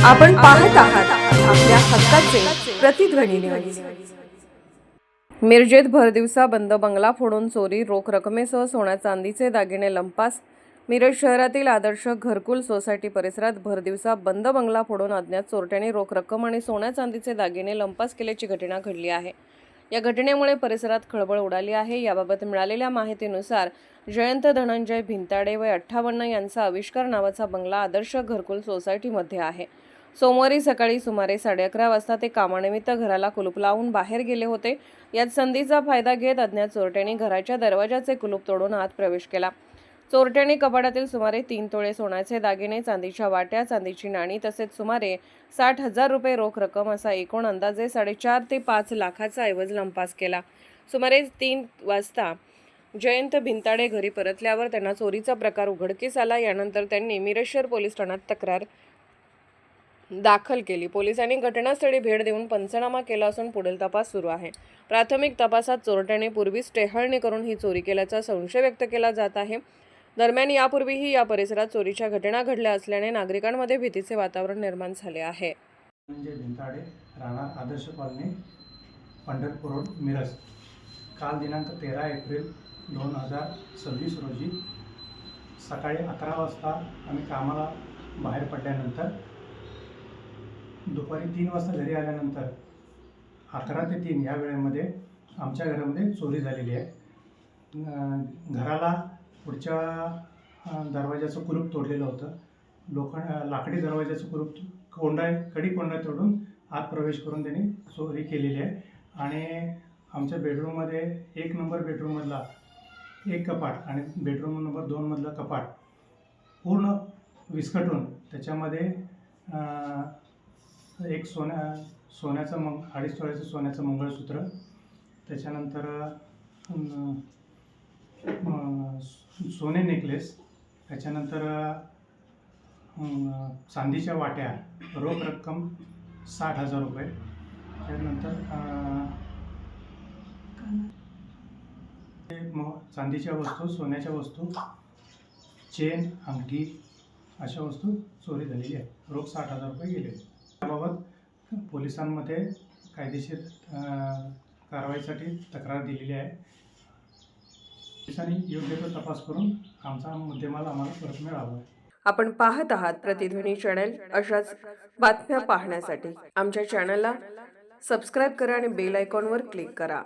आपण पाहत आहात आपल्या हक्काचे प्रतिध्वनी न्यूज। मिरजेत भरदिवसा बंद बंगला फोडून चोरी, रोख रकमेसह सोन्या चांदीचे दागिने लंपास। मिरज शहरातील आदर्श घरकुल सोसायटी परिसरात भरदिवसा बंद बंगला फोडून अज्ञात चोरट्यांनी रोख रक्कम आणि सोन्या चांदीचे दागिने लंपास केल्याची घटना घडली आहे। या घटनेमुळे परिसरात खळबळ उडाली आहे। याबाबत मिळालेल्या माहितीनुसार जयंत धनंजय भिंताडे वय 58 यांचा आविष्कार नावाचा बंगला आदर्श घरकुल सोसायटीमध्ये आहे। सोमवारी सकाळी सुमारे 11:30 वाजता ते कामानिमित्त घराला कुलूप लावून बाहेर गेले होते। यात संधीचा फायदा घेत अज्ञात चोरट्यांनी घराच्या दरवाजाचे कुलूप तोडून आत प्रवेश केला। चोरट्यांनी कपाटातील सुमारे 3 तोळे सोन्याचे दागिने, चांदीच्या वाट्या, चांदीची नाणी तसेच सुमारे 60,000 रुपये रोख रक्कम असा एकूण अंदाजे 4.5 ते 5 लाखाचा ऐवज लंपास केला। सुमारे 3 वाजता जयंत भिंताडे घरी परतल्यावर त्यांना चोरीचा प्रकार उघडकीस आला। यानंतर त्यांनी मिरज शहर पोलीस ठाण्यात तक्रार दाखल केली। पोलिसांनी घटनास्थळी भेट देऊन पंचनामा केला असून पुढील तपास सुरू आहे। प्राथमिक तपासात चोरट्याने पूर्वीच टेहळणी करून ही चोरी केल्याचा संशय व्यक्त केला जात आहे। दरम्यान यापूर्वीही या परिसरात चोरीच्या घटना घडल्या असल्याने नागरिकांमध्ये भीतीचे वातावरण निर्माण झाले आहे। भिंताडे, राहणार आदर्श कॉलनी, पंढरपूर रोड, मिरज। काल दिनांक 13 एप्रिल 2026 रोजी सकाळी 11 वाजता आम्ही कामाला बाहेर पडल्यानंतर दुपारी 3 वाजता घरी आल्यानंतर 11 ते 3 या वेळेमध्ये आमच्या घरामध्ये चोरी झालेली आहे। घराला पुढच्या दरवाजाचं कुलूप तोडलेलं होतं। लाकडी दरवाजाचं कुलूप कडी कोंडा तोडून आत प्रवेश करून त्यांनी चोरी केलेली आहे। आणि आमच्या बेडरूममध्ये 1 नंबर बेडरूममधला एक कपाट आणि बेडरूम नंबर 2 मधलं कपाट पूर्ण विस्कटून त्याच्यामध्ये एक सोन्याचं 2.5 तोळ्याचं सोन्याचं मंगळसूत्र, त्याच्यानंतर सोने नेकलेस, त्याच्यानंतर चांदीच्या वाट्या, रोख रक्कम 60,000 रुपये, त्यानंतर चांदीच्या वस्तू, सोन्याच्या वस्तू, चेन, अंगठी अशा वस्तू चोरी झालेली आहे। रोख 60,000 रुपये गेले। त्याबाबत पोलिसांमध्ये कायदेशीर कारवाईसाठी तक्रार दिलेली आहे। पोलिसांनी योग्य तो तपास करून आमचा मुद्देमाल आम्हाला परत मिळावा। आपण पाहत आहात प्रतिध्वनी चॅनल। अशाच बातम्या पाहण्यासाठी आमच्या चॅनलला सबस्क्राइब करा आणि बेल आयकॉनवर क्लिक करा।